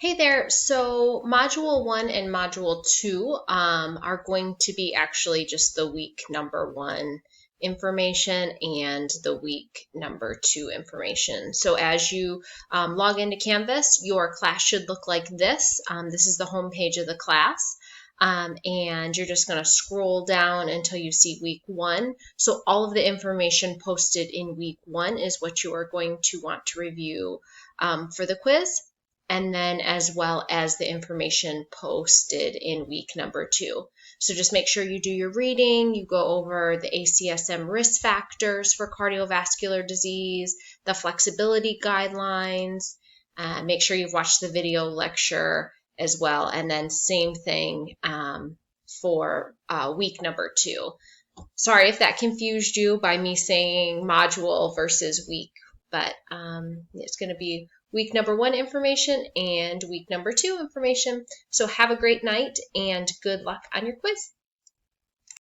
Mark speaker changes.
Speaker 1: Hey there. So Module 1 and Module 2 are going to be actually just the week number 1 information and the week number 2 information. So as you log into Canvas, your class should look like this. This is the home page of the class. And you're just going to scroll down until you see week 1. So all of the information posted in week 1 is what you are going to want to review for the quiz, and then as well as the information posted in week number 2. So just make sure you do your reading, you go over the ACSM risk factors for cardiovascular disease, the flexibility guidelines, make sure you've watched the video lecture as well, and then same thing for week number 2. Sorry if that confused you by me saying module versus week, but it's going to be week number 1 information and week number 2 information. So have a great night and good luck on your quiz.